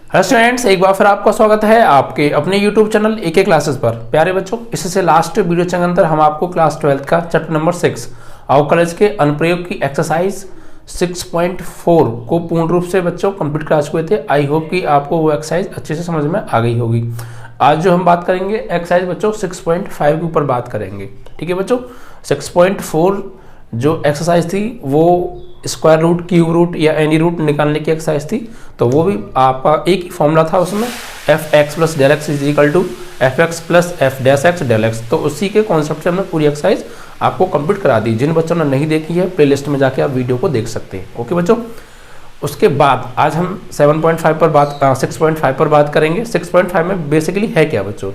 Hello students, एक बार फिर आपका स्वागत है आपके अपने यूट्यूब चैनल एके क्लासेस पर। प्यारे बच्चों, इससे लास्ट वीडियो के अंदर हम आपको क्लास 12 का चैप्टर नंबर 6 कॉलेज के अनुप्रयोग की एक्सरसाइज 6.4 को पूर्ण रूप से बच्चों कंप्लीट करा चुके थे। आई होप कि आपको वो एक्सरसाइज अच्छे से समझ में आ गई होगी। आज जो हम बात करेंगे एक्सरसाइज बच्चों 6.5 के ऊपर बात करेंगे। ठीक है बच्चों, 6.4 जो एक्सरसाइज थी वो स्क्वायर रूट, क्यूब रूट या एनी रूट निकालने की एक्सरसाइज थी। तो वो भी आपका एक ही फॉर्मूला था उसमें, f x plus del x is equal to f x plus f dash x del x. तो उसी के कॉन्सेप्ट से हमने पूरी एक्सरसाइज आपको कंप्लीट करा दी। जिन बच्चों ने नहीं देखी है प्लेलिस्ट में जाके आप वीडियो को देख सकते हैं। ओके बच्चों, उसके बाद आज हम 7.5 पर बात 6.5 पर बात करेंगे। 6.5 में बेसिकली है क्या बच्चों,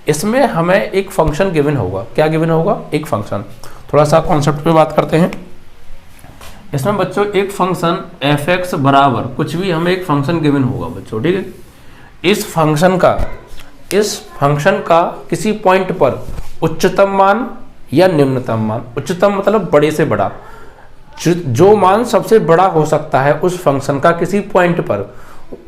इसमें हमें एक फंक्शन गिवन होगा। क्या गिवन होगा? एक फंक्शन। थोड़ा सा कॉन्सेप्ट पे बात करते हैं। इसमें बच्चों एक फंक्शन एफ एक्स बराबर कुछ भी हमें एक फंक्शन गिवन होगा बच्चों। ठीक है, इस फंक्शन का किसी पॉइंट पर उच्चतम मान या निम्नतम मान, उच्चतम मतलब बड़े से बड़ा, जो मान सबसे बड़ा हो सकता है उस फंक्शन का किसी पॉइंट पर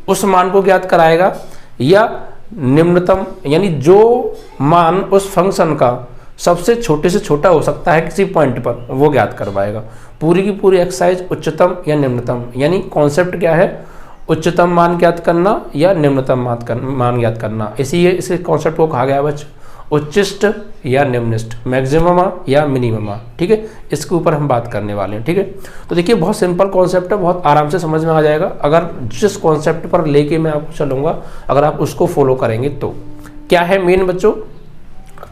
उस मान को ज्ञात कराएगा, या निम्नतम यानी जो मान उस फंक्शन का सबसे छोटे से छोटा हो सकता है किसी पॉइंट पर वो ज्ञात करवाएगा। पूरी की पूरी एक्सरसाइज उच्चतम या निम्नतम, यानी कॉन्सेप्ट क्या है, उच्चतम मान ज्ञात करना या निम्नतम मान ज्ञात करना। इसी कॉन्सेप्ट को कहा गया है बच्चों उच्चिष्ट या निम्निष्ट, मैक्सिमम या मिनिमम। ठीक है, इसके ऊपर हम बात करने वाले हैं। ठीक है, तो देखिए बहुत सिंपल कॉन्सेप्ट है, बहुत आराम से समझ में आ जाएगा अगर जिस कॉन्सेप्ट पर लेके मैं आपको चलूँगा, अगर आप उसको फॉलो करेंगे तो। क्या है मेन बच्चों,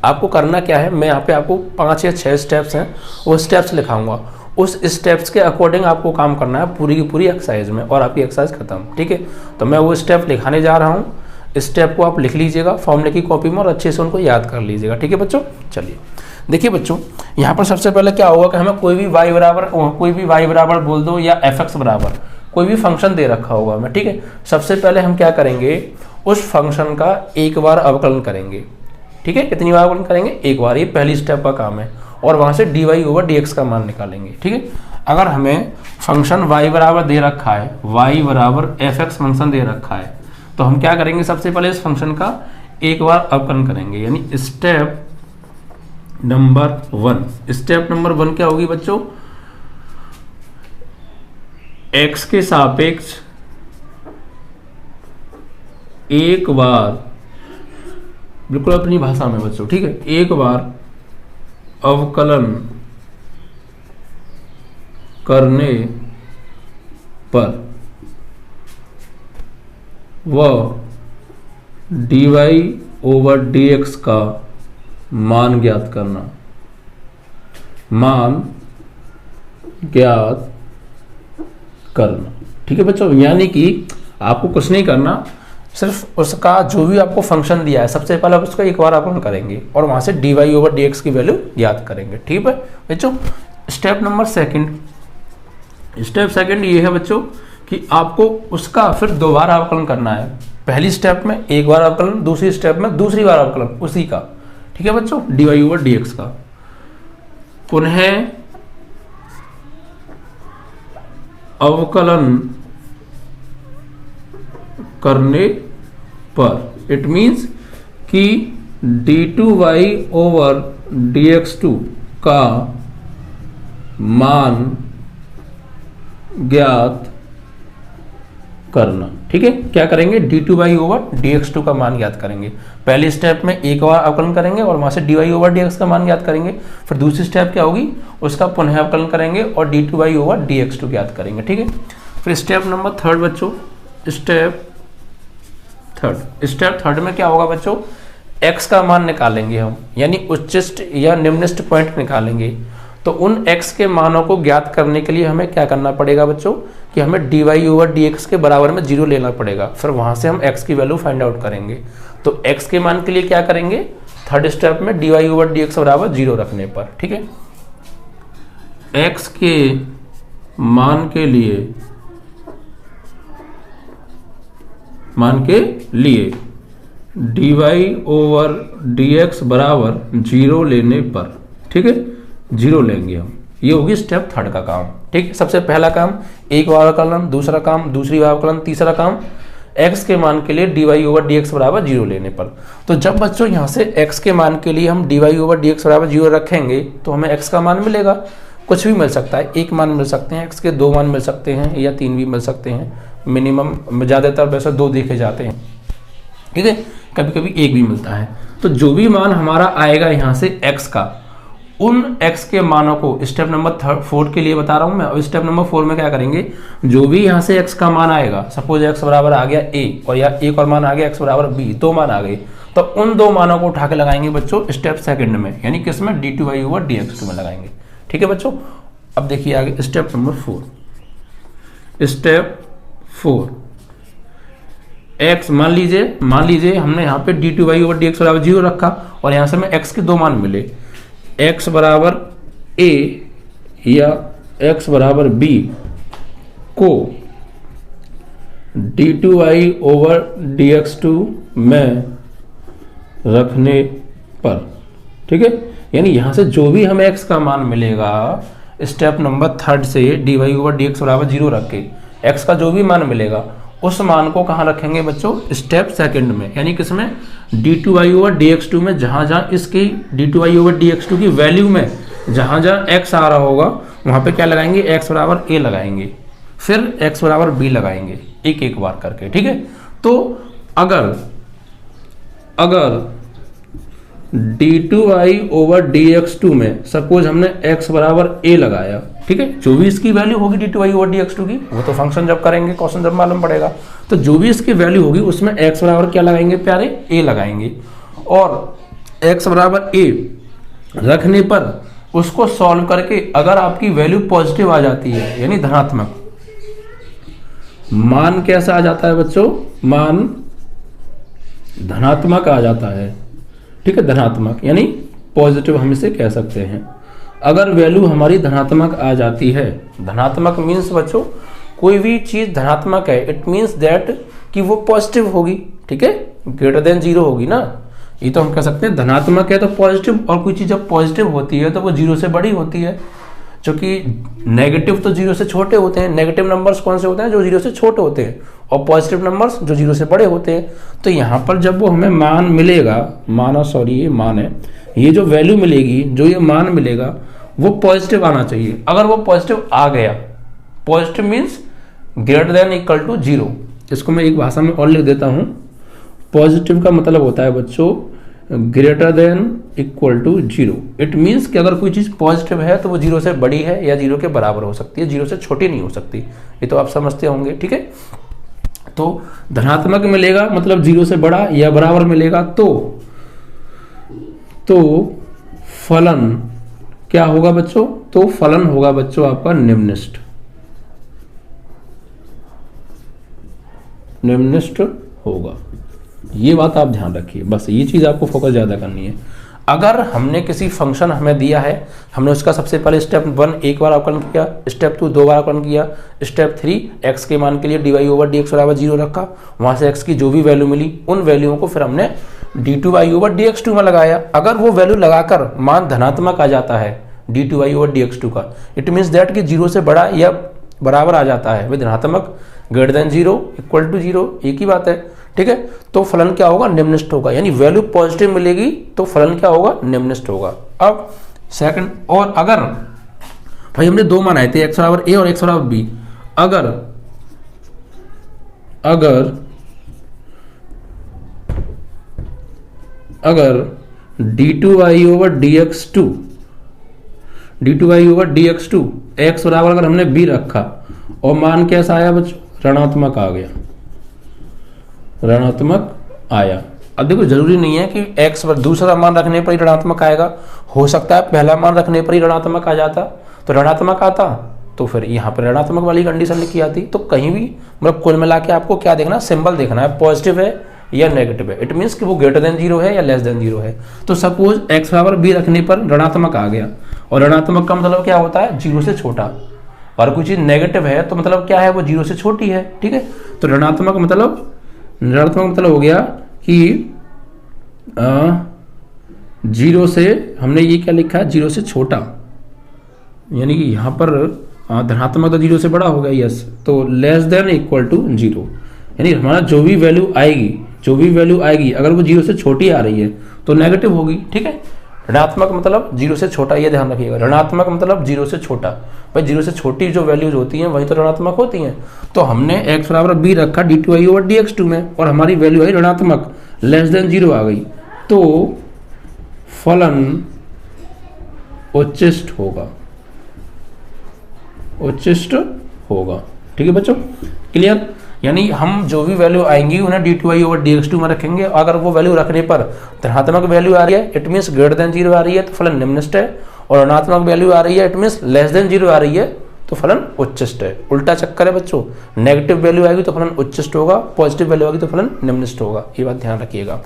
आपको करना क्या है, मैं यहाँ पे आपको 5 या 6 स्टेप्स हैं वो स्टेप्स लिखाऊंगा। उस स्टेप्स के अकॉर्डिंग आपको काम करना है पूरी की पूरी एक्सरसाइज में, और आपकी एक्सरसाइज खत्म। ठीक है, तो मैं वो स्टेप लिखाने जा रहा हूँ। स्टेप को आप लिख लीजिएगा फॉर्मूले की कॉपी में और अच्छे से उनको याद कर लीजिएगा। ठीक है बच्चों, चलिए देखिए बच्चों, यहाँ पर सबसे पहले क्या होगा कि हमें कोई भी y बराबर बोल दो या एफ एक्स बराबर कोई भी फंक्शन दे रखा होगा हमें। ठीक है, सबसे पहले हम क्या करेंगे, उस फंक्शन का एक बार अवकलन करेंगे। ठीक है, कितनी बार अवकलन करेंगे? एक बार। ये पहली स्टेप का काम है, और वहां से dy ओवर dx का मान निकालेंगे। ठीक है, अगर हमें फंक्शन y बराबर दे रखा है, y बराबर एफ एक्स फंक्शन दे रखा है, तो हम क्या करेंगे, सबसे पहले इस फंक्शन का एक बार अवकलन करेंगे, यानी स्टेप नंबर 1। स्टेप नंबर 1 क्या होगी बच्चों, x के सापेक्ष एक बार, बिल्कुल अपनी भाषा में बच्चों, ठीक है, एक बार अवकलन करने पर वह dy ओवर dx का मान ज्ञात करना, मान ज्ञात करना। ठीक है बच्चों, यानी कि आपको कुछ नहीं करना, सिर्फ उसका जो भी आपको फंक्शन दिया है सबसे पहले आप उसका एक बार अवकलन करेंगे और वहां से dy ओवर dx की वैल्यू ज्ञात करेंगे। ठीक है बच्चों, स्टेप नंबर सेकंड ये है बच्चों कि आपको उसका फिर दोबारा अवकलन करना है। पहली स्टेप में एक बार अवकलन, दूसरी स्टेप में दूसरी बार अवकलन उसी का। ठीक है बच्चों, dy ओवर dx का पुनः अवकलन करने पर, इट मीन्स कि d2y ओवर dx2 का मान ज्ञात करना। ठीक है, क्या करेंगे, d2y ओवर dx2 का मान ज्ञात करेंगे। पहले स्टेप में एक बार अवकलन करेंगे और वहां से dy ओवर dx का मान ज्ञात करेंगे। फिर दूसरी स्टेप क्या होगी, उसका पुनः अवकलन करेंगे और d2y ओवर dx2 ज्ञात करेंगे। ठीक है, फिर स्टेप नंबर 3 बच्चों, स्टेप थर्ड में क्या होगा बच्चों, x का मान निकालेंगे हम, यानी उच्चिष्ट या निम्निष्ट पॉइंट निकालेंगे। तो उन x के मानों को ज्ञात करने के लिए हमें क्या करना पड़ेगा बच्चों, कि हमें dy ओवर dx के बराबर में 0 लेना पड़ेगा। फिर वहां से हम x की वैल्यू फाइंड आउट करेंगे। तो x के मान के लिए क्या करेंगे, थर्ड स्टेप में dy ओवर dx बराबर 0 रखने पर, ठीक है, x के मान के लिए dy ओवर dx बराबर 0 लेने पर, ठीक है, 0 लेंगे हम। ये होगी स्टेप 3 का काम। ठीक है, सबसे पहला काम एक बार अवकलन, दूसरा काम दूसरी बार अवकलन, तीसरा काम x के मान के लिए dy ओवर dx बराबर 0 लेने पर। तो जब बच्चों यहाँ से x के मान के लिए हम dy ओवर dx बराबर 0 रखेंगे तो हमें x का मान मिलेगा, कुछ भी मिल सकता है, एक मान मिल सकते हैं, x के 2 मान मिल सकते हैं या 3 भी मिल सकते हैं, मिनिमम ज़्यादातर वैसे 2 देखे जाते हैं, ठीक है, कभी कभी 1 भी मिलता है। तो जो भी मान हमारा आएगा यहाँ से x का, उन x के मानों को स्टेप नंबर 4 के लिए बता रहा हूँ मैं। और स्टेप नंबर 4 में क्या करेंगे, जो भी यहाँ से x का मान आएगा, सपोज x बराबर आ गया a और या एक और मान आ गया x बराबर b, 2 मान आ गए, तो उन 2 मानों को उठा के लगाएंगे बच्चों स्टेप सेकंड में, यानी किसमें, dy ओवर dx में लगाएंगे, ठीक है बच्चों। अब देखिए आगे स्टेप नंबर 4। स्टेप 4, x मान लीजिए हमने यहाँ पे dy ओवर dx बराबर 0 रखा और यहाँ से हमें x के 2 मान मिले, x बराबर a या x बराबर b को d2y ओवर dx2 में रखने पर, ठीक है, यानी यहां से जो भी हमें x का मान मिलेगा स्टेप नंबर 3 से dy ओवर dx बराबर 0 रख के x का जो भी मान मिलेगा उस मान को कहाँ रखेंगे बच्चों, स्टेप सेकंड में, यानी किसमें, d2y ओवर dx2 में। जहां जहां इसकी d2y ओवर dx2 की वैल्यू में जहां जहां x आ रहा होगा वहां पे क्या लगाएंगे, x बराबर a लगाएंगे, फिर x बराबर b लगाएंगे, एक एक बार करके, ठीक है। तो अगर d2y ओवर dx2 में सपोज हमने x बराबर a लगाया, ठीक है, जो भी इसकी वैल्यू होगी d2y ओवर dx2 की, वो तो फंक्शन जब करेंगे क्वेश्चन जब मालूम पड़ेगा, तो जो भी इसकी वैल्यू होगी उसमें x बराबर क्या लगाएंगे प्यारे, a लगाएंगे, और x बराबर a रखने पर उसको सॉल्व करके अगर आपकी वैल्यू पॉजिटिव आ जाती है, यानी धनात्मक, मान कैसा आ जाता है बच्चों, मान धनात्मक आ जाता है, ठीक है, धनात्मक यानी पॉजिटिव हम इसे कह सकते हैं। अगर वैल्यू हमारी धनात्मक आ जाती है, धनात्मक मीन्स बच्चों कोई भी चीज धनात्मक है, इट मीन्स दैट कि वो पॉजिटिव होगी, ठीक है, ग्रेटर देन 0 होगी ना, ये तो हम कह सकते हैं धनात्मक है तो पॉजिटिव, और कोई चीज जब पॉजिटिव होती है तो वो 0 से बड़ी होती है, क्योंकि नेगेटिव तो 0 से छोटे होते हैं, नेगेटिव नंबर्स कौन से होते हैं, जो 0 से छोटे होते हैं, और पॉजिटिव नंबर्स जो 0 से बड़े होते हैं। तो यहाँ पर जब वो हमें मान मिलेगा, ये मान है, ये जो वैल्यू मिलेगी, जो ये मान मिलेगा वो पॉजिटिव आना चाहिए। अगर वो पॉजिटिव आ गया, positive means greater than equal to 0, इसको मैं एक भाषा में और लिख देता हूँ। पॉजिटिव का मतलब होता है बच्चों greater than equal to 0। It means कि अगर कोई चीज पॉजिटिव है तो वो 0 से बड़ी है या 0 के बराबर हो सकती है, 0 से छोटी नहीं हो सकती, ये तो आप समझते होंगे, ठीक है। तो धनात्मक मिलेगा मतलब 0 से बड़ा या बराबर मिलेगा, तो फलन क्या होगा बच्चों, तो फलन होगा बच्चों आपका निम्नलिखित होगा। ये बात आप ध्यान रखिए, बस ये चीज आपको फोकस ज्यादा करनी है। अगर हमने किसी फंक्शन हमें दिया है, हमने उसका सबसे पहले स्टेप 1 एक बार अवकलन किया, स्टेप 2 2 बार अवकलन किया, स्टेप 3 x के मान के लिए dy ओवर dx बराबर 0 रखा, वहां से x की जो भी वैल्यू मिली उन वैल्यूओं को फिर हमने d2y ओवर dx2 में लगाया। अगर वो वैल्यू लगाकर मान धनात्मक आ जाता है d2y ओवर dx2 का, इट मीन्स दैट कि 0 से बड़ा या बराबर आ जाता है, वह धनात्मक, ग्रेटर देन 0 इक्वल टू 0, एक ही बात है, ठीक है। तो फलन क्या होगा, निम्नलिखित होगा, यानी वैल्यू पॉजिटिव मिलेगी तो फलन क्या होगा, निम्नलिखित होगा। अब सेकंड, और अगर भाई हमने 2 मान आए थे x बराबर a और x बराबर b, अगर d2y ओवर dx2 x बराबर अगर हमने b रखा और मान कैसा आया बच्चों, ऋणात्मक आ गया, ऋणात्मक आया। अब देखो जरूरी नहीं है कि x पर दूसरा मान रखने पर ही ऋणात्मक आएगा, हो सकता है पहला मान रखने पर ही ऋणात्मक आ जाता, तो ऋणात्मक आता तो फिर यहाँ पर ऋणात्मक वाली कंडीशन लिखी आती। तो कहीं भी मतलब कुल मिला के आपको क्या देखना, सिंबल देखना है, पॉजिटिव है या नेगेटिव है, इट मीन्स कि वो ग्रेटर देन 0 है या लेस देन 0 है। तो सपोज x बराबर b रखने पर ऋणात्मक आ गया, और ऋणात्मक का मतलब क्या होता है, 0 से छोटा, और कोई चीज नेगेटिव है तो मतलब क्या है, वो 0 से छोटी है, ठीक है। तो ऋणात्मक मतलब हो गया कि 0 से हमने ये क्या लिखा है, 0 से छोटा, यानी कि यहाँ पर धनात्मक तो 0 से बड़ा हो गया, यस, तो लेस देन इक्वल टू 0, यानी हमारा जो भी वैल्यू आएगी अगर वो 0 से छोटी आ रही है तो नेगेटिव होगी। ठीक है, ऋणात्मक मतलब 0 से छोटा, ये ध्यान रखिएगा। ऋणात्मक मतलब 0 से छोटा, भाई 0 से छोटी जो वैल्यूज होती हैं वही तो ऋणात्मक होती हैं। तो हमने x बराबर b रखा d2i/dx2 में और हमारी वैल्यू आई ऋणात्मक, लेस देन 0 आ गई, तो फलन उच्चिष्ट होगा। ठीक है बच्चों, क्लियर। यानी हम जो भी वैल्यू आएंगी उन्हें d2i/dx2 में रखेंगे। अगर वो वैल्यू रखने पर धनात्मक वैल्यू आ रही है, इट मीन्स ग्रेटर देन 0 आ रही है तो फलन निम्नष्ट है, और ऋणात्मक वैल्यू आ रही है, इट मीन्स लेस देन 0 आ रही है तो फलन उच्चिष्ट है। उल्टा चक्कर है बच्चों, नेगेटिव वैल्यू आएगी तो फलन उच्चिष्ट होगा, पॉजिटिव वैल्यू आएगी तो फलन निम्नष्ट होगा, ये बात ध्यान रखिएगा।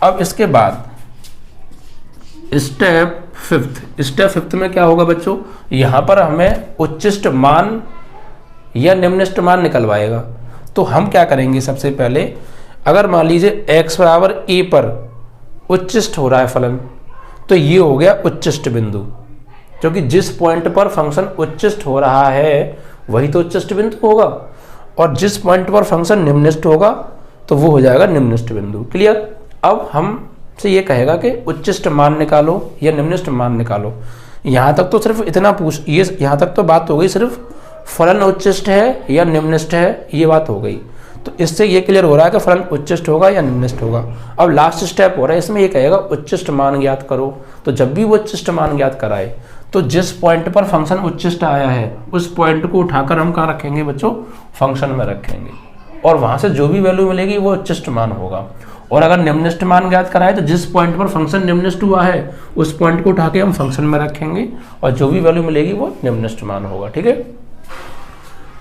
अब इसके बाद स्टेप फिफ्थ में क्या होगा बच्चों, यहां पर हमें उच्चिष्ट मान या निम्नष्ट मान निकलवाएगा। तो हम क्या करेंगे, सबसे पहले अगर मान लीजिए x बराबर a पर उच्चिष्ट हो रहा है फलन, तो ये हो गया उच्चिष्ट बिंदु, क्योंकि जिस पॉइंट पर फंक्शन उच्चिष्ट हो रहा है वही तो उच्चिष्ट बिंदु होगा, और जिस पॉइंट पर फंक्शन निम्नष्ट होगा तो वो हो जाएगा निम्नष्ट बिंदु। क्लियर। अब हमसे ये कहेगा कि उच्चिष्ट मान निकालो या निम्नष्ट मान निकालो। यहाँ तक तो सिर्फ इतना यहाँ तक तो बात हो गई, सिर्फ फलन उच्चिष्ट है या निम्नष्ट है, ये बात हो गई। तो इससे ये क्लियर हो रहा है कि फलन उच्चिष्ट होगा या निम्नष्ट होगा। अब लास्ट स्टेप हो रहा है, इसमें ये कहेगा उच्चिष्ट मान ज्ञात करो। तो जब भी वो उच्चिष्ट मान ज्ञात कराए तो जिस पॉइंट पर फंक्शन उच्चिष्ट आया है उस पॉइंट को उठाकर हम कहाँ रखेंगे बच्चों, फंक्शन में रखेंगे, और वहां से जो भी वैल्यू मिलेगी वो उच्चिष्ट मान होगा। और अगर निम्नष्ट मान ज्ञात कराए तो जिस पॉइंट पर फंक्शन निम्नष्ट हुआ है उस पॉइंट को उठा के हम फंक्शन में रखेंगे, और जो भी वैल्यू मिलेगी वो निम्नष्ट मान होगा। ठीक है,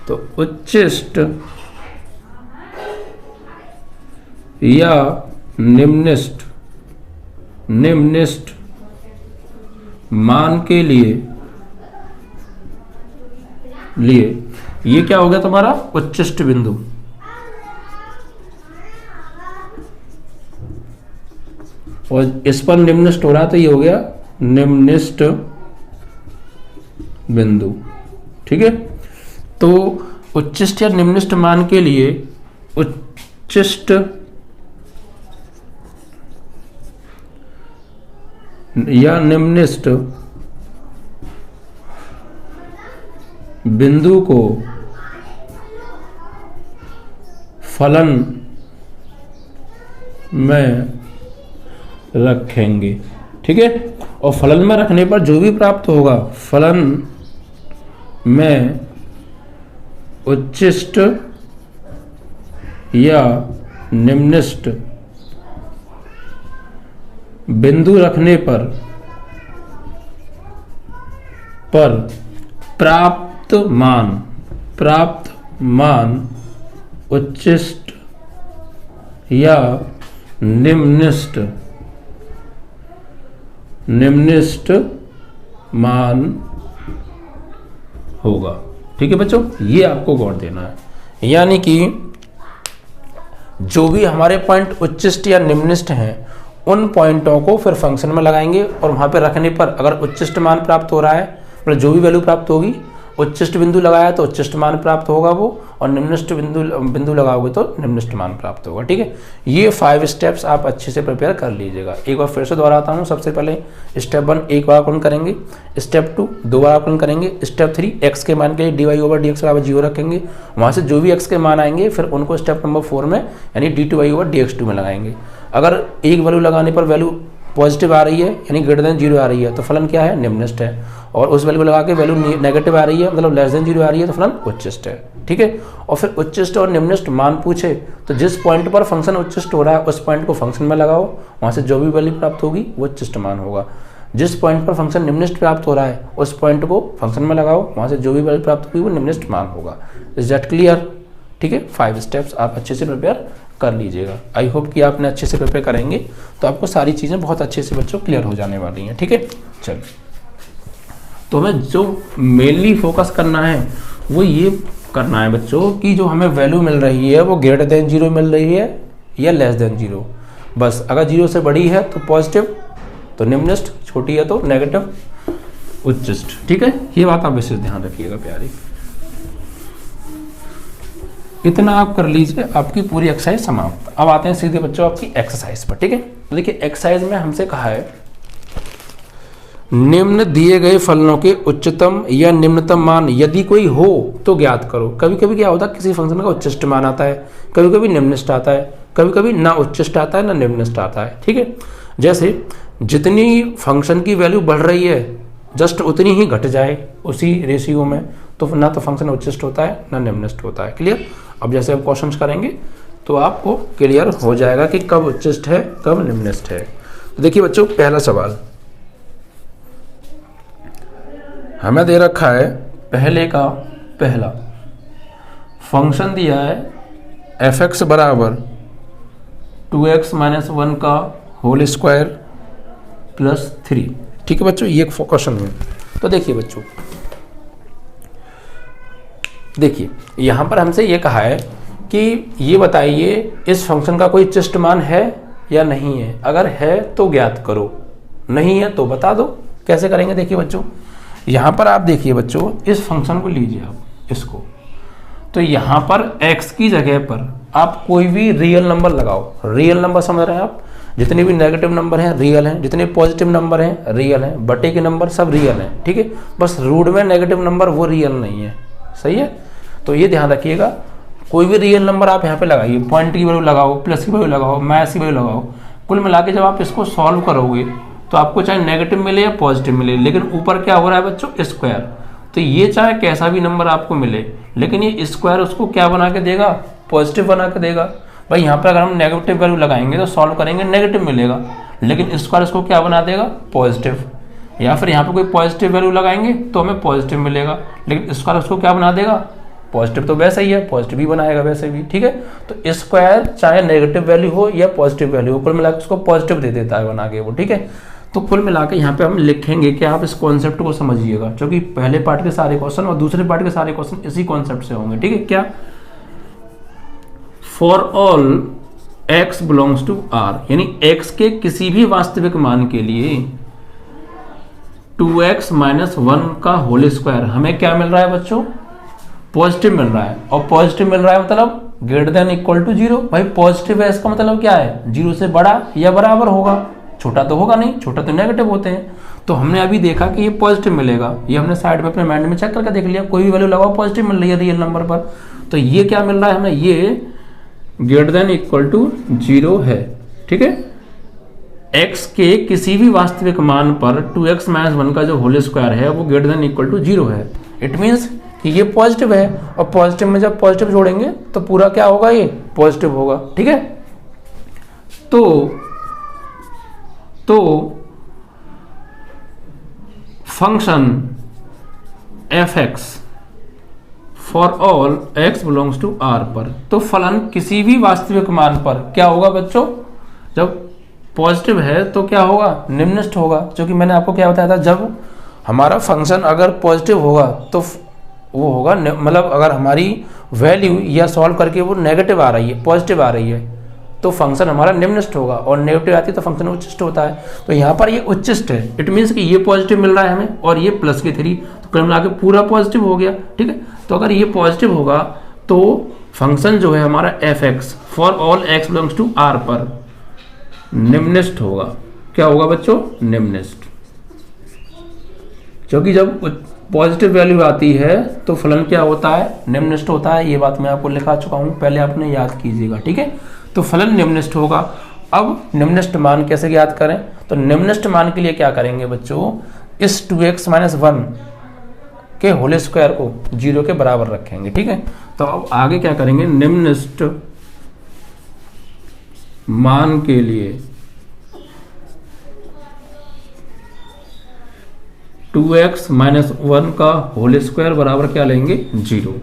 तो उच्चिष्ट या निम्नष्ट मान के लिए ये क्या हो गया तुम्हारा उच्चिष्ट बिंदु। और इस पर निम्नष्ट हो रहा तो ये हो गया निम्नष्ट बिंदु। ठीक है, तो उच्चिष्ट या निम्नष्ट मान के लिए उच्चिष्ट या निम्नष्ट बिंदु को फलन में रखेंगे। ठीक है, और फलन में रखने पर जो भी प्राप्त होगा, फलन में उच्चिष्ट या निम्नष्ट बिंदु रखने पर प्राप्त मान उच्चिष्ट या निम्नष्ट मान होगा। ठीक है बच्चों, ये आपको गौर देना है। यानी कि जो भी हमारे पॉइंट उच्चिष्ट या निम्नष्ट हैं उन पॉइंटों को फिर फंक्शन में लगाएंगे, और वहां पे रखने पर अगर उच्चिष्ट मान प्राप्त हो रहा है, मतलब जो भी वैल्यू प्राप्त होगी, उच्चिष्ट बिंदु लगाया तो उच्चिष्ट मान प्राप्त होगा वो, और निम्नष्ट बिंदु लगाओगे तो निम्नष्ट मान प्राप्त होगा। ठीक है, ये 5 स्टेप्स आप अच्छे से प्रिपेयर कर लीजिएगा। एक बार फिर से दोहराता हूँ। सबसे पहले स्टेप 1 एक बार आकलन करेंगे, स्टेप 2 2 बार आकलन करेंगे, स्टेप 3 x के मान के लिए dy/dx बराबर 0 रखेंगे, वहाँ से जो भी x के मान आएंगे फिर उनको स्टेप नंबर 4 में यानी d2y/dx2 में लगाएंगे। अगर एक वैल्यू लगाने पर वैल्यू पॉजिटिव आ रही है यानी ग्रेटर देन 0 आ रही है तो फलन क्या है, निम्नष्ट है, और उस वैल्यू को लगा के वैल्यू नेगेटिव आ रही है मतलब लेस देन 0 आ रही है तो फलन उच्चिष्ट है। ठीक है, और फिर उच्चिष्ट और निम्नष्ट मान पूछे तो जिस पॉइंट पर फंक्शन उच्चिष्ट हो रहा है उस पॉइंट को फंक्शन में लगाओ, वहाँ से जो भी वैल्यू प्राप्त होगी वो उच्चिष्ट मान होगा। जिस पॉइंट पर फंक्शन निम्नष्ट प्राप्त हो रहा है उस पॉइंट को फंक्शन में लगाओ, वहाँ से जो भी वैल्यू प्राप्त होगी वो निम्नष्ट मान होगा। Is that clear? ठीक है, 5 स्टेप्स आप अच्छे से प्रिपेयर कर लीजिएगा। आई होप कि आपने अच्छे से प्रिपेयर करेंगे तो आपको सारी चीज़ें बहुत अच्छे से बच्चों क्लियर हो जाने वाली हैं। ठीक है, चलिए, तो हमें जो मेनली फोकस करना है वो ये करना है बच्चों कि जो हमें वैल्यू मिल रही है वो ग्रेटर देन 0 मिल रही है या लेस देन 0। बस अगर 0 से बड़ी है तो पॉजिटिव, तो निम्नष्ट, छोटी है तो नेगेटिव, उच्चिष्ट। ठीक है, ये बात आप विशेष ध्यान रखिएगा प्यारी। इतना आप कर लीजिए, आपकी पूरी एक्सरसाइज समाप्त। अब आते हैं सीधे बच्चों आपकी एक्सरसाइज पर, ठीक है। देखिए एक्सरसाइज में हमसे कहा है निम्न दिए गए फलनों के उच्चतम या निम्नतम मान यदि कोई हो तो ज्ञात करो। कभी कभी क्या होता है, किसी फंक्शन का उच्चिष्ट मान आता है, कभी कभी निम्नष्ट आता है, कभी कभी ना उच्चिष्ट आता है ना निम्नष्ट आता है, ठीक है। जैसे जितनी फंक्शन की वैल्यू बढ़ रही है जस्ट उतनी ही घट जाए उसी रेशियो में, तो ना तो फंक्शन उच्चिष्ट होता है ना निम्नष्ट होता है। क्लियर। अब जैसे आप क्वेश्चंस करेंगे तो आपको क्लियर हो जाएगा कि कब उच्चिष्ट है कब निम्नष्ट है। तो देखिए बच्चों, पहला सवाल हमें दे रखा है, पहले का पहला फंक्शन दिया है f(x) बराबर 2x - 1 का होल स्क्वायर प्लस 3, ठीक है बच्चों, ये एक क्वेश्चन है। तो देखिए बच्चों, देखिए यहाँ पर हमसे ये कहा है कि ये बताइए इस फंक्शन का कोई उच्चिष्ट मान है या नहीं है, अगर है तो ज्ञात करो, नहीं है तो बता दो। कैसे करेंगे, देखिए बच्चों, यहाँ पर आप देखिए बच्चों, इस फंक्शन को लीजिए आप इसको, तो यहाँ पर x की जगह पर आप कोई भी रियल नंबर लगाओ। रियल नंबर समझ रहे हैं आप, जितने भी नेगेटिव नंबर हैं रियल हैं, जितने पॉजिटिव नंबर हैं रियल हैं, बटे के नंबर सब रियल हैं, ठीक है। बस रूट में नेगेटिव नंबर वो रियल नहीं है, सही है। तो ये ध्यान रखिएगा, कोई भी रियल नंबर आप यहाँ पे लगाइए, पॉइंट की वैल्यू लगाओ, प्लस की वैल्यू लगाओ, माइनस की वैल्यू लगाओ, कुल मिला के जब आप इसको सॉल्व करोगे तो आपको चाहे नेगेटिव मिले या पॉजिटिव मिले, लेकिन ऊपर क्या हो रहा है बच्चों, स्क्वायर। तो ये चाहे कैसा भी नंबर आपको मिले, लेकिन ये स्क्वायर उसको क्या बना के देगा, पॉजिटिव बना के देगा। भाई यहाँ पर अगर हम नेगेटिव वैल्यू लगाएंगे तो सॉल्व करेंगे नेगेटिव मिलेगा, लेकिन स्क्वायर उसको क्या बना देगा, पॉजिटिव। या फिर यहाँ पर कोई पॉजिटिव वैल्यू लगाएंगे तो हमें पॉजिटिव मिलेगा, लेकिन स्क्वायर उसको क्या बना देगा, पॉजिटिव। तो वैसा ही है, पॉजिटिव ही बनाएगा वैसे भी, ठीक है। तो स्क्वायर चाहे नेगेटिव वैल्यू हो या पॉजिटिव वैल्यू हो, कुल मिलाकर उसको पॉजिटिव दे देता है बना के वो, ठीक है। तो कुल मिलाकर यहाँ पे हम लिखेंगे कि आप इस कॉन्सेप्ट को समझिएगा, क्योंकि पहले पार्ट के सारे क्वेश्चन और दूसरे पार्ट के सारे क्वेश्चन इसी कॉन्सेप्ट से होंगे, ठीक है। क्या, for all x belongs to r, यानी x के किसी भी वास्तविक मान के लिए 2x - 1 का होल स्क्वायर हमें क्या मिल रहा है बच्चों, पॉजिटिव मिल रहा है। और पॉजिटिव मिल रहा है मतलब ग्रेटर देन इक्वल टू 0। भाई पॉजिटिव है, इसका मतलब क्या है, 0 से बड़ा या बराबर होगा, छोटा तो होगा नहीं, छोटा तो नेगेटिव होते हैं। तो हमने अभी देखा कि ये पॉजिटिव मिलेगा, ये हमने साइड में अपने माइंड में चेक करके देख लिया, कोई भी वैल्यू लगाओ पॉजिटिव मिल रही है रियल नंबर पर। तो ये क्या मिल रहा है हमें, ये ग्रेटर देन इक्वल टू 0 है, ठीक है। x के किसी भी वास्तविक मान पर 2x - 1 का जो होल स्क्वायर है वो ग्रेटर देन इक्वल टू 0 है। इट मीन्स कि ये पॉजिटिव है, और पॉजिटिव में जब पॉजिटिव जोड़ेंगे तो पूरा क्या होगा, ये पॉजिटिव होगा, ठीक है। तो function f(x) for all x belongs to r पर, तो फलन किसी भी वास्तविक मान पर क्या होगा बच्चों, जब पॉजिटिव है तो क्या होगा, निम्नष्ट होगा। क्योंकि मैंने आपको क्या बताया था, जब हमारा फंक्शन अगर पॉजिटिव होगा तो वो होगा, मतलब अगर हमारी वैल्यू या सॉल्व करके वो नेगेटिव आ रही है, पॉजिटिव आ रही है, तो फंक्शन हमारा निम्नष्ट होगा, और नेगेटिव आती है तो फंक्शन उच्चिष्ट होता है। तो यहाँ पर ये उच्चिष्ट है, इट मीन्स कि ये पॉजिटिव मिल रहा है हमें और ये प्लस के 3, तो कुल मिला के पूरा पॉजिटिव हो गया, ठीक है। तो अगर ये पॉजिटिव होगा तो फंक्शन जो है हमारा f(x) for all x belongs to r पर निम्नष्ट होगा। क्या होगा बच्चों, निम्नष्ट। क्योंकि जब पॉजिटिव वैल्यू आती है तो फलन क्या होता है, निम्नष्ट होता है। ये बात मैं आपको लिखा चुका हूं, पहले आपने याद कीजिएगा, ठीक है। तो फलन निम्नष्ट होगा। अब निम्नष्ट मान कैसे ज्ञात करें, तो निम्नष्ट मान के लिए क्या करेंगे बच्चों, इस 2x - 1 के होल स्क्वायर को 0 के बराबर रखेंगे, ठीक है। तो अब आगे क्या करेंगे, निम्नष्ट मान के लिए 2x - 1 का होल स्क्वायर बराबर क्या लेंगे, 0।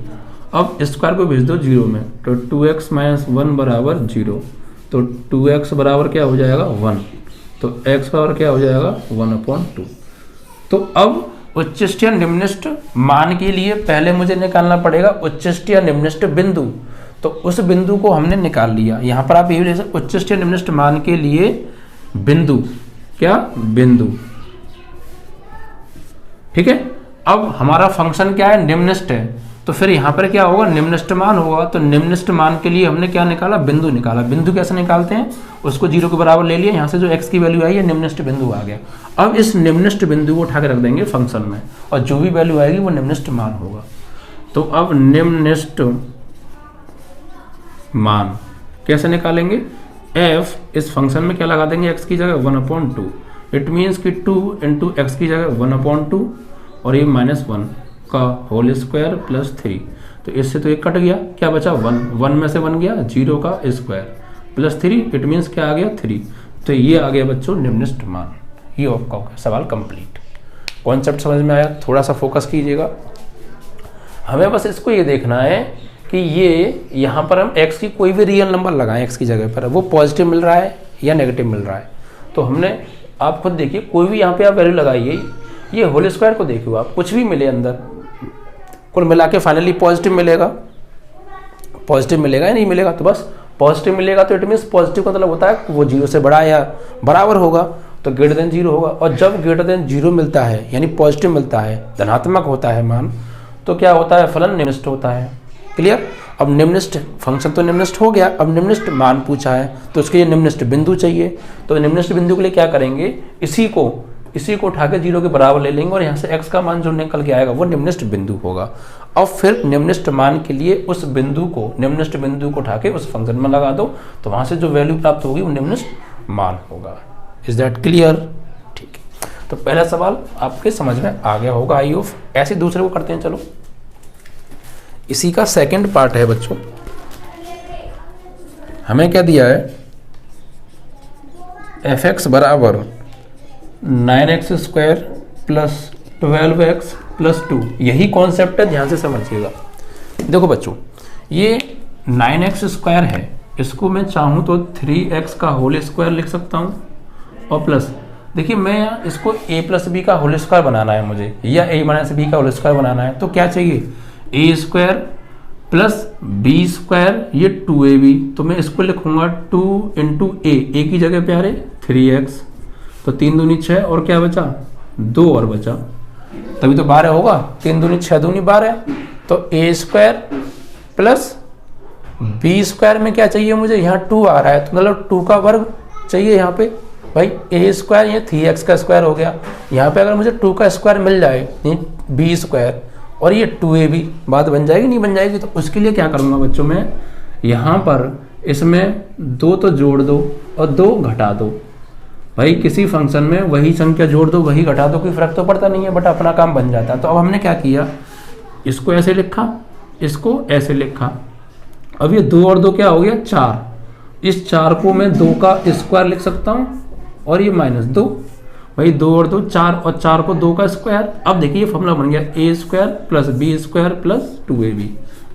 अब स्क्वायर को भेज दो 0 में, तो 2x - 1 बराबर 0, तो 2x बराबर क्या हो जाएगा, 1, तो x बराबर क्या हो जाएगा, 1/2। तो अब उच्चिष्ट या निम्नष्ट मान के लिए पहले मुझे निकालना पड़ेगा उच्चिष्ट या निम्नष्ट बिंदु। तो उस बिंदु को हमने निकाल लिया। यहाँ पर आप ये ले सकते, उच्चिष्ट या निम्नष्ट मान के लिए बिंदु, क्या, बिंदु, ठीक है। अब हमारा फंक्शन क्या है, निम्नष्ट है, तो फिर यहाँ पर क्या होगा, निम्नस्ट मान होगा। तो निम्नस्ट मान के लिए हमने क्या निकाला, बिंदु निकाला। बिंदु कैसे निकालते हैं, उसको 0 के बराबर ले लिया, यहाँ से जो x की वैल्यू आई है निम्नस्ट बिंदु आ गया। अब इस निम्नस्ट बिंदु को उठा के रख देंगे फंक्शन में, और जो भी वैल्यू आएगी वो निम्नस्ट मान होगा। तो अब निम्नस्ट मान कैसे निकालेंगे, f इस फंक्शन में क्या लगा देंगे, x की जगह 1/2। इट मीन्स कि 2 इंटू एक्स की जगह 1/2 और ये -1 का होल स्क्वायर प्लस 3। तो इससे तो एक कट गया, क्या बचा 1, 1 में से 1 गया, 0 का स्क्वायर प्लस 3, इट मीन्स क्या आ गया 3। तो ये आ गया बच्चों निम्नस्ट मान। ये आपका हो गया सवाल कंप्लीट। कॉन्सेप्ट समझ में आया, थोड़ा सा फोकस कीजिएगा। हमें बस इसको ये देखना है कि ये यहाँ पर हम x की कोई भी रियल नंबर लगाएं, x की जगह पर वो पॉजिटिव मिल रहा है या नेगेटिव मिल रहा है। तो हमने, आप खुद देखिए, कोई भी यहाँ पे आप वैल्यू लगाइए, ये होल स्क्वायर को देखिए आप, कुछ भी मिले अंदर, कुल मिला के फाइनली पॉजिटिव मिलेगा। पॉजिटिव मिलेगा या नहीं मिलेगा, तो बस पॉजिटिव मिलेगा। तो इट मीन्स पॉजिटिव का मतलब होता है वो 0 से बड़ा या बराबर होगा, तो ग्रेटर देन 0 होगा। और जब ग्रेटर देन 0 मिलता है यानी पॉजिटिव मिलता है, धनात्मक होता है मान, तो क्या होता है, फलन निम्नस्ट होता है। क्लियर। अब निम्नस्ट फंक्शन तो निम्नस्ट हो गया, अब निम्नस्ट मान पूछा है तो उसके लिए निम्नस्ट बिंदु चाहिए। तो निम्नस्ट बिंदु के लिए क्या करेंगे, इसी को उठा के 0 के बराबर ले लेंगे और यहाँ से x का मान जो निकल के आएगा वो निम्नस्ट बिंदु होगा। और फिर निम्नस्ट मान के लिए उस बिंदु को, निम्नस्ट बिंदु को उठा के उस फंक्शन में लगा दो, तो वहाँ से जो वैल्यू प्राप्त होगी वो निम्नस्ट मान होगा। Is that clear? ठीक है, तो पहला सवाल आपके समझ में आ गया होगा, आई होप। ऐसे दूसरे को करते हैं, चलो। इसी का सेकंड पार्ट है बच्चों। हमें क्या दिया है, fx बराबर 9x² प्लस 12x प्लस 2। यही कॉन्सेप्ट है, ध्यान से समझिएगा। देखो बच्चों, ये 9x² है, इसको मैं चाहूँ तो 3x का होल स्क्वायर लिख सकता हूँ, और प्लस देखिए मैं इसको a प्लस बी का होल स्क्वायर बनाना है मुझे, या a माइनस बी का होल स्क्वायर बनाना है। तो क्या चाहिए, a² प्लस b², ये 2ab। तो मैं इसको लिखूंगा 2 इंटू a की जगह पे आ रहे 3x, तो 3 दूनी 6, और क्या बचा 2 और बचा, तभी तो 12 होगा। 3 दूनी 6 दूनी 12। तो a² प्लस b² में क्या चाहिए मुझे, यहाँ 2 आ रहा है, तो मतलब 2 का वर्ग चाहिए यहाँ पे। भाई a² ये 3x का स्क्वायर हो गया, यहाँ पे अगर मुझे 2 का स्क्वायर मिल जाए, b² और ये 2ab, बात बन जाएगी नहीं बन जाएगी। तो उसके लिए क्या करूँगा बच्चों, मैं यहाँ पर इसमें 2 तो जोड़ दो और 2 घटा दो। भाई किसी फंक्शन में वही संख्या जोड़ दो वही घटा दो, कोई फर्क तो पड़ता नहीं है, बट अपना काम बन जाता है। तो अब हमने क्या किया, इसको ऐसे लिखा, इसको ऐसे लिखा। अब ये 2 और 2 क्या हो गया 4। इस 4 को मैं 2 का स्क्वायर लिख सकता हूँ, और ये -2। भाई 2 और 2 4, और 4 को 2 का स्क्वायर। अब देखिए ये फॉर्मूला बन गया a² plus b² plus 2ab।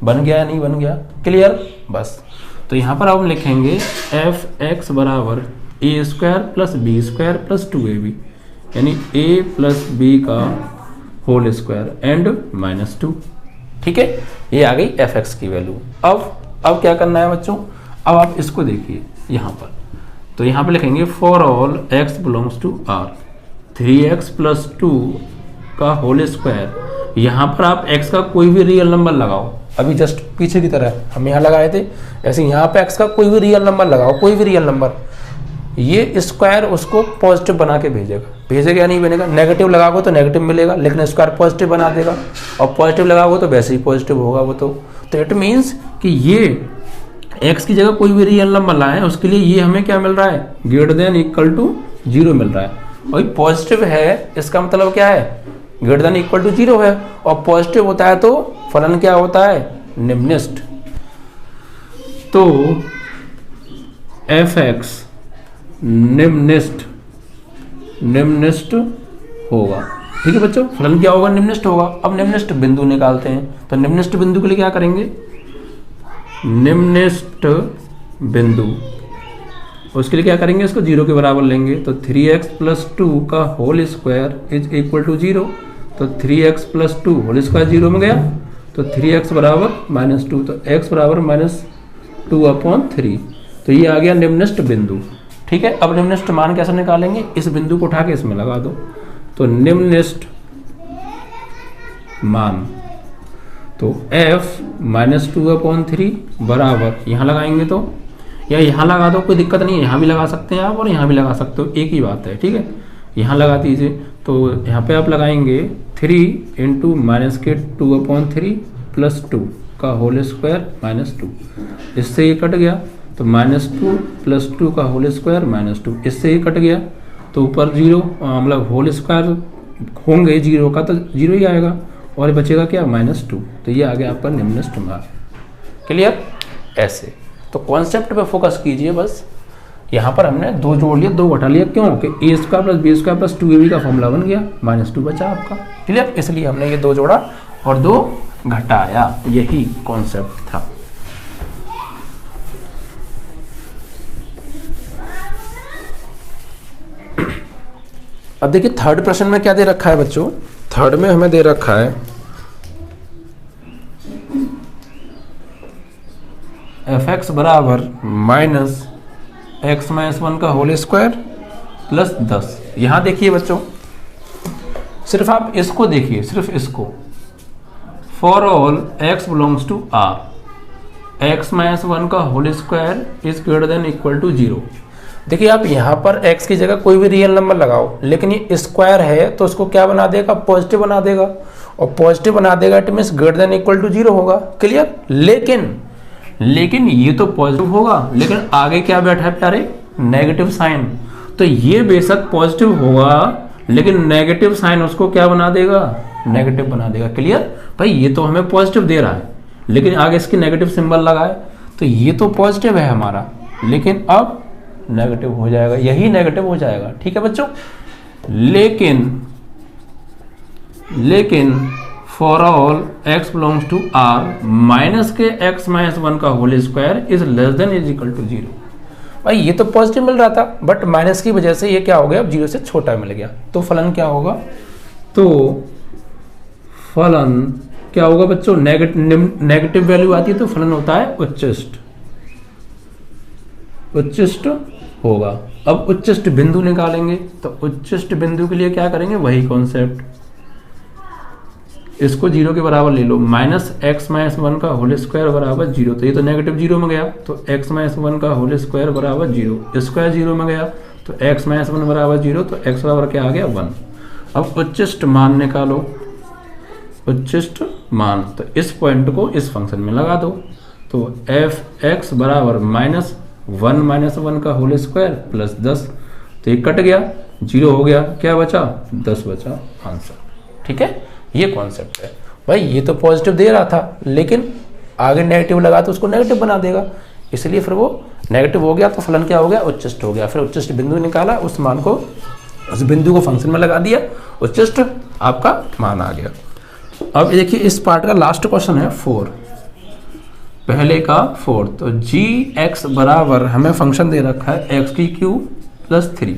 बन गया या नहीं बन गया, क्लियर। बस तो यहाँ पर हम लिखेंगे fx बराबर a² plus b² plus 2ab, यानी a प्लस b का होल स्क्वायर एंड -2। ठीक है, ये आ गई fx की वैल्यू। अब क्या करना है बच्चों, अब आप इसको देखिए यहाँ पर। तो यहाँ पे लिखेंगे for all x belongs to r, 3x plus 2 का होल स्क्वायर। यहाँ पर आप x का कोई भी रियल नंबर लगाओ, अभी जस्ट पीछे की तरह हम यहाँ लगाए थे, ऐसे यहाँ पे x का कोई भी रियल नंबर लगाओ, कोई भी रियल नंबर। ये स्क्वायर उसको पॉजिटिव बना के भेजेगा या नहीं बनेगा। नेगेटिव लगाओगे तो नेगेटिव मिलेगा, लेकिन स्क्वायर पॉजिटिव बना देगा, और पॉजिटिव लगाओगे तो वैसे ही पॉजिटिव होगा वो। तो इट मीन्स कि ये x की जगह कोई भी रियल नंबर लाए, उसके लिए ये हमें क्या मिल रहा है, ग्रेटर देन इक्वल टू 0 मिल रहा है। और पॉजिटिव है, इसका मतलब क्या है, ग्रेटर देन इक्वल टू 0 है, और पॉजिटिव होता है तो फलन क्या होता है, निम्नस्ट। तो fx निम्नस्ट होगा। ठीक है बच्चों, फलन क्या होगा, निम्नस्ट होगा। अब निम्नस्ट बिंदु निकालते हैं, तो निम्नस्ट बिंदु के लिए क्या करेंगे, निम्नस्ट बिंदु, उसके लिए क्या करेंगे, इसको 0 के बराबर लेंगे। तो 3x प्लस 2 का whole square is equal to 0। तो 3x प्लस 2 होल स्क्वायर 0 में गया, तो 3x बराबर -2, तो x बराबर -2/3। तो ये आ गया निम्नस्ट बिंदु। ठीक है, अब निम्नस्ट मान कैसे निकालेंगे, इस बिंदु को उठा के इसमें लगा दो। तो निम्नस्ट मान, तो f -2/3 बराबर, यहाँ लगाएंगे तो, या यहाँ लगा दो, कोई दिक्कत नहीं है, यहाँ भी लगा सकते हैं आप और यहाँ भी लगा सकते हो, एक ही बात है, ठीक है। यहाँ लगा दीजिए, तो यहाँ पे आप लगाएंगे 3 इंटू -2/3 प्लस 2 का होल स्क्वायर -2, इससे ये कट गया, तो -2 प्लस 2 का होल स्क्वायर -2, इससे ये कट गया, तो ऊपर 0 मतलब होल स्क्वायर होंगे 0 का तो 0 ही आएगा, और बचेगा क्या -2, तो ये आ गया आपका निम्नलिखित मान। क्लियर? ऐसे तो कॉन्सेप्ट पे फोकस कीजिए बस। यहाँ पर हमने 2 जोड़ लिया, 2 घटा लिया, क्यों कि a² + b² + 2ab का फॉर्मूला बन गया, -2 बचा आपका। क्लियर? इसलिए हमने ये 2 जोड़ा और 2 घटाया, यही कॉन्सेप्ट था। अब देखिए थर्ड प्रश्न में क्या दे रखा है बच्चों। थर्ड में हमें दे रखा है f(x) बराबर -(x-1) का होल स्क्वायर प्लस 10। यहाँ देखिए बच्चों, सिर्फ आप इसको देखिए, सिर्फ इसको, for all x belongs to r, x-1 का whole square is greater than equal to 0। देखिए आप यहाँ पर x की जगह कोई भी रियल नंबर लगाओ, लेकिन ये स्क्वायर है तो उसको क्या बना देगा, पॉजिटिव बना देगा, और पॉजिटिव बना देगा it means greater than equal to 0 होगा। क्लियर? लेकिन ये तो पॉजिटिव होगा, लेकिन आगे क्या बैठा है प्यारे, नेगेटिव साइन, तो ये बेशक पॉजिटिव होगा लेकिन नेगेटिव साइन उसको क्या बना देगा, नेगेटिव बना देगा। क्लियर? भाई ये तो हमें पॉजिटिव दे रहा है, लेकिन आगे इसकी नेगेटिव सिंबल लगाए, तो ये तो पॉजिटिव है हमारा, लेकिन अब नेगेटिव हो जाएगा, यही नेगेटिव हो जाएगा। ठीक है बच्चों? लेकिन for all x belongs to r minus के x-1 का whole square is less than is equal to 0। भाई ये तो पॉजिटिव मिल रहा था, बट माइनस की वजह से ये क्या हो गया, अब 0 से छोटा मिल गया, तो फलन क्या होगा, तो फलन क्या होगा बच्चों, नेगेटिव वैल्यू आती है तो फलन होता है उच्चिष्ट होगा। अब उच्चिष्ट बिंदु निकालेंगे, तो उच्चिष्ट बिंदु के लिए क्या करेंगे, वही कॉन्सेप्ट, इसको 0 के बराबर ले लो, -(x-1) का होल स्क्वायर बराबर 0, तो ये तो नेगेटिव 0 में गया, तो x-1 का होल स्क्वायर बराबर 0, स्क्वायर 0 में गया, तो x-1 बराबर 0, तो x बराबर क्या आ गया 1। अब उच्चिष्ट मान निकालो, उच्चिष्ट मान, तो इस पॉइंट को इस फंक्शन में लगा दो, तो f(x) बराबर -1 का होल स्क्वायर प्लस 10, तो ये कट गया, 0 हो गया, क्या बचा, 10 बचा आंसर। ठीक है? ये कॉन्सेप्ट है। भाई ये तो पॉजिटिव दे रहा था, लेकिन आगे नेगेटिव लगा तो उसको नेगेटिव बना देगा, इसलिए फिर वो नेगेटिव हो गया, तो फलन क्या हो गया, उच्चिष्ट हो गया। फिर उच्चिष्ट बिंदु निकाला, उस मान को, उस बिंदु को फंक्शन में लगा दिया, उच्चिष्ट आपका मान आ गया। अब देखिए इस पार्ट का लास्ट क्वेश्चन है 4, पहले का 4, तो g(x) बराबर हमें फंक्शन दे रखा है x³ + 3।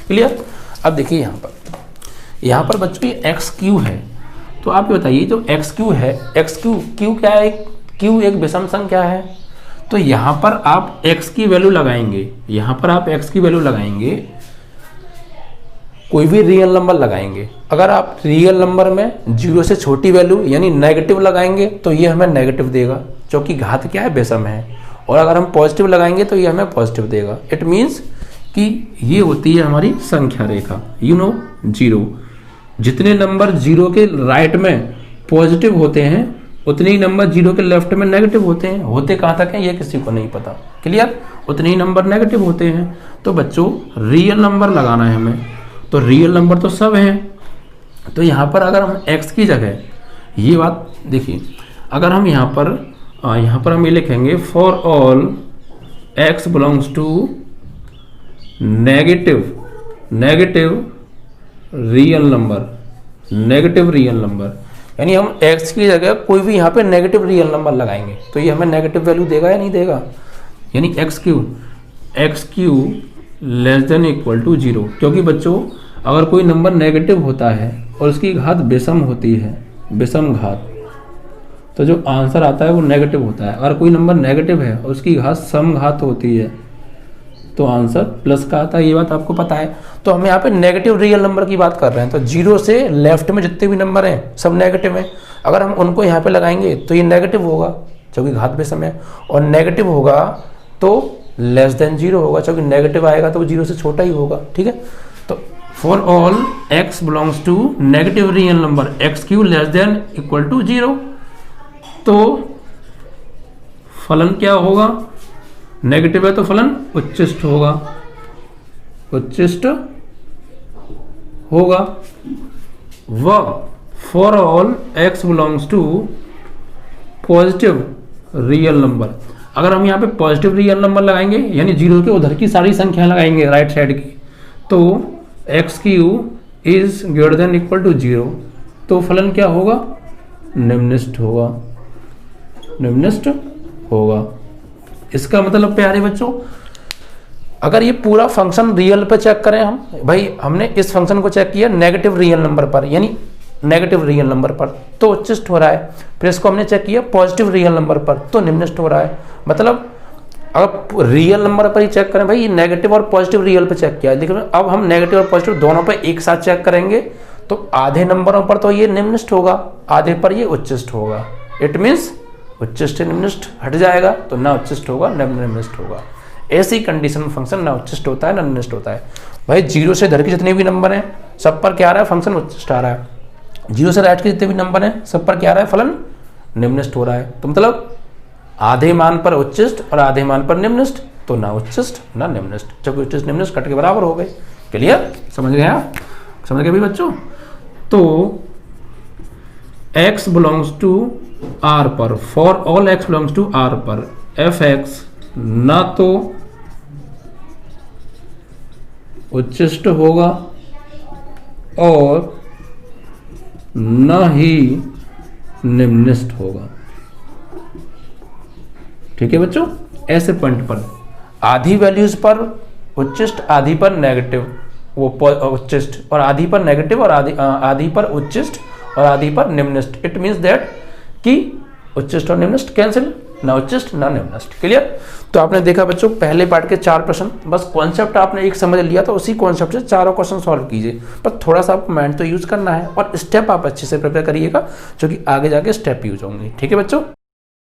क्लियर? अब देखिए यहाँ पर बच्चों ये x³ है, तो आप ये बताइए जो x³ है, x³ क्या है, q एक विषम संख्या है, तो यहाँ पर आप x की वैल्यू लगाएंगे, यहाँ पर आप x की वैल्यू लगाएंगे, कोई भी रियल नंबर लगाएंगे। अगर आप रियल नंबर में 0 से छोटी वैल्यू यानी नेगेटिव लगाएंगे तो ये हमें नेगेटिव देगा, क्योंकि घात क्या है, विषम है, और अगर हम पॉजिटिव लगाएंगे तो ये हमें पॉजिटिव देगा। इट मीन्स कि ये होती है हमारी संख्या रेखा, 0। जितने नंबर 0 के राइट में पॉजिटिव होते हैं उतने ही नंबर 0 के लेफ्ट में नेगेटिव होते हैं। होते कहाँ तक हैं ये किसी को नहीं पता। क्लियर? उतने ही नंबर नेगेटिव होते हैं। तो बच्चों रियल नंबर लगाना है हमें, तो रियल नंबर तो सब हैं, तो यहाँ पर अगर हम x की जगह, ये बात देखिए, अगर हम यहाँ पर हम ये लिखेंगे for all x belongs to negative real number, यानी हम x की जगह कोई भी यहाँ पे नेगेटिव रियल नंबर लगाएंगे तो ये हमें नेगेटिव वैल्यू देगा या नहीं देगा, यानी x³ less than equal to 0। क्योंकि बच्चों अगर कोई नंबर नेगेटिव होता है और उसकी घात विषम होती है, विषम घात, तो जो आंसर आता है वो नेगेटिव होता है। अगर कोई नंबर नेगेटिव है और उसकी घात सम घात होती है तो आंसर प्लस का आता है, ये बात आपको पता है। तो हम यहाँ पे नेगेटिव रियल नंबर की बात कर रहे हैं, तो 0 से लेफ्ट में जितने भी नंबर हैं सब नेगेटिव हैं। अगर हम उनको यहाँ पे लगाएंगे तो ये नेगेटिव होगा क्योंकि घात पे समय है, और नेगेटिव होगा तो लेस देन 0 होगा, क्योंकि नेगेटिव आएगा तो वो 0 से छोटा ही होगा। ठीक है, तो for all x belongs to negative real number x cube less than equal to 0, तो फलन क्या होगा, नेगेटिव है तो फलन उच्चिष्ट होगा, उच्चिष्ट होगा। व for all x belongs to positive real number, अगर हम यहाँ पे पॉजिटिव रियल नंबर लगाएंगे यानी 0 के उधर की सारी संख्या लगाएंगे राइट साइड की, तो x cube is greater than equal to 0, तो फलन क्या होगा, निम्नलिखित होगा, निम्नलिखित होगा। इसका मतलब प्यारे बच्चों, अगर ये पूरा फंक्शन रियल पे चेक करें हम, भाई हमने इस फंक्शन को चेक किया नेगेटिव रियल नंबर पर, यानी नेगेटिव रियल नंबर पर तो उच्चिष्ट हो रहा है, फिर इसको हमने चेक किया पॉजिटिव रियल नंबर पर तो निम्नलिखित हो रहा है। मतलब अगर रियल नंबर पर ही चेक करें, भाई ये नेगेटिव और पॉजिटिव रियल पे चेक किया, लेकिन अब हम नेगेटिव और पॉजिटिव दोनों पे एक साथ चेक करेंगे तो आधे नंबरों पर तो ये निम्नलिखित होगा, आधे पर ये उच्चिष्ट होगा। इट मीन्स उच्चिष्ट निम्नलिखित हट जाएगा तो ना उच्चिष्ट होगा ना निम्नलिखित होगा। ऐसी कंडीशन में फंक्शन ना उच्चिष्ट होता है ना निम्नलिखित होता है। भाई 0 से इधर के जितने भी नंबर हैं सब पर क्या आ रहा है, फंक्शन उच्चिष्ट आ रहा है, 0 से राइट के जितने भी नंबर हैं सब पर क्या आ रहा है, फलन निम्नलिखित हो रहा है। तो मतलब आधे मान पर उच्चिष्ट और आधे मान पर निम्नलिखित, तो ना उच्चिष्ट ना निम्नलिखित, जब उच्चिष्ट निम्नलिखित कट के बराबर हो गए। क्लियर, समझ गए आप, समझ गए भी बच्चों। तो x बिलोंग्स टू r पर, for all x belongs to r पर f(x) ना तो उच्चिष्ट होगा और न ही निम्नलिखित होगा। ठीक है बच्चों, ऐसे पॉइंट पर आधी वैल्यूज पर उच्चिष्ट, आधी पर नेगेटिव, वो उच्चिष्ट, और आधी पर नेगेटिव और आधी पर उच्चिष्ट और आधी पर निम्नलिखित। इट मीन्स दैट कि उच्चिष्ट और निम्नलिखित कैंसिल, ना उच्चिष्ट ना निम्नलिखित। क्लियर। तो आपने देखा बच्चों पहले पार्ट के 4 प्रश्न, बस कॉन्सेप्ट आपने एक समझ लिया तो उसी कॉन्सेप्ट से चारों क्वेश्चन सॉल्व कीजिए, पर थोड़ा सा आपको माइंड तो यूज करना है और स्टेप आप अच्छे से प्रिपेयर करिएगा, जो कि आगे जाके स्टेप यूज होंगे। ठीक है बच्चों।